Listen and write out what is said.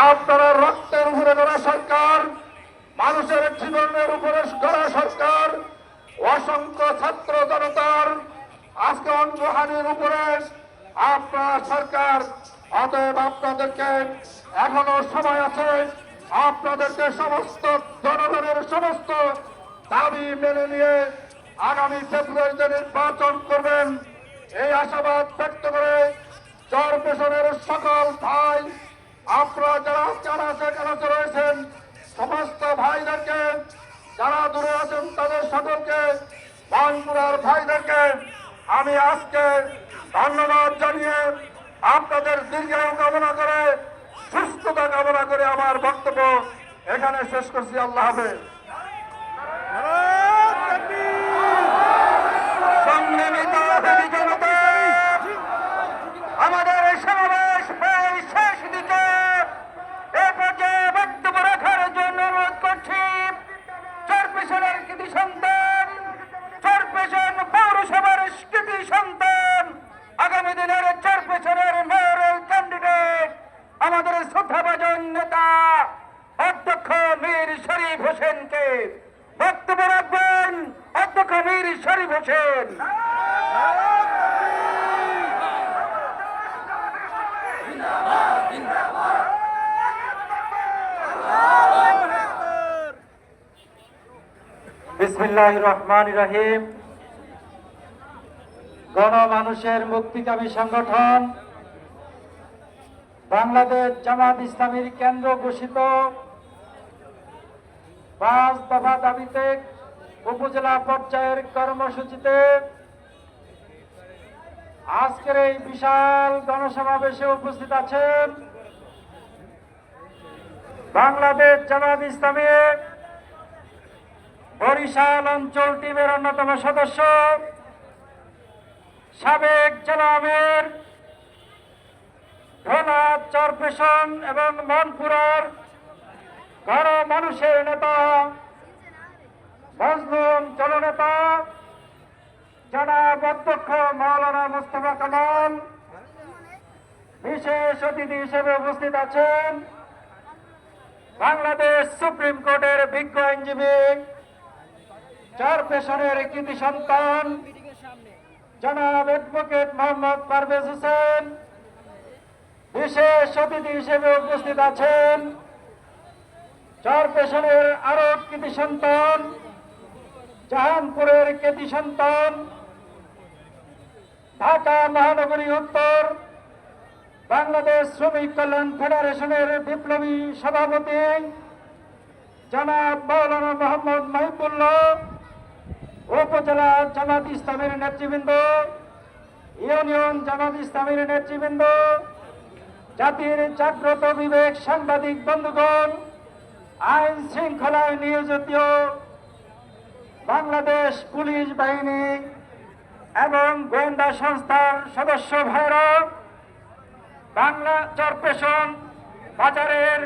আপনারা রক্তের উপরে গড়া সরকার, মানুষের জীবনের উপরে গড়া সরকার, অসংখ্য ছাত্র জনতার আজকে অঙ্গহানির উপরে আপনার সরকার। অতএব আপনাদেরকে এখনো সময় আছে, আপনাদেরকে সমস্ত জনগণের সমস্ত দাবি মেনে নিয়ে আগামী ফেব্রুয়ারিতে নির্বাচন করবেন এই আশাবাদ ব্যক্ত করে চরপেশনের সকল ভাই, আপনারা যারা সেখানে রয়েছেন সমস্ত ভাইদেরকে, যারা দূরে আছেন তাদের সকলকে, বাংলার ভাইদেরকে আমি আজকে ধন্যবাদ জানিয়ে আপনাদের দীর্ঘায়ু কামনা করে, সুস্থতা কামনা করে আমার বক্তব্য এখানে শেষ করছি। আল্লাহ হাফেজ। আমাদের সমাবেশ প্রায় শেষ দিকে, এ পর্যায়ে বক্তব্য রাখার জন্য অনুরোধ করছি চরপেশনের কৃতি সন্তান, চরপেশন পৌরসভার কৃতি সন্তান, আগামী দিনের চরপেশনের মেয়রের ক্যান্ডিডেট আমাদের শ্রদ্ধাভাজন নেতা অধ্যক্ষ মীর শরীফ হোসেনকে বক্তব্য রাখবেন। অধ্যক্ষ মীর শরীফ হোসেন। বিসমিল্লাহির রহমানির রহিম। গণমানুষের মুক্তিকামী সংগঠন বাংলাদেশ জামাত ইসলামীর কেন্দ্র ঘোষিত 5 দফা দাবিতে উপজেলা পর্যায়ের কর্মসূচিতে আজকের এই বিশাল গণসমাবেশে উপস্থিত আছেন বাংলাদেশ জামাত ইসলামী বরিশাল অঞ্চল টিমের অন্যতম সদস্য, সাবেক জেলা আমির, ভোলা, চরপেশন এবং মনপুরার গণমানুষের নেতা, মজলুম জননেতা জনাব অধ্যক্ষ মাওলানা মোস্তফা কামাল। বিশেষ অতিথি হিসেবে উপস্থিত আছেন বাংলাদেশ সুপ্রিম কোর্টের বিজ্ঞ আইনজীবী, চরপেশনের কৃতি সন্তান জনাব অ্যাডভোকেট মোহাম্মদ পারভেজ হোসেন। বিশেষ অতিথি হিসেবে উপস্থিত আছেন চরপেশনের আরো কৃতি সন্তান, জাহানপুরের কৃতি সন্তান, ঢাকা মহানগরী উত্তর বাংলাদেশ শ্রমিক কল্যাণ ফেডারেশনের বিপ্লবী সভাপতি জনাব মাওলানা মোহাম্মদ মাহিবুল্লাহ, উপজেলা জামাত ইসলামীর নেতৃবৃন্দ, ইউনিয়ন জামাত ইসলামীর নেতৃবৃন্দ, জাতির জাগ্রত বিবেক সাংবাদিক বন্ধুগণ, আইন শৃঙ্খলায় নিয়োজিত বাংলাদেশ পুলিশ বাহিনী এবং গোয়েন্দা সংস্থার সদস্য ভাইরা, বাংলা চরপেশন বাজারের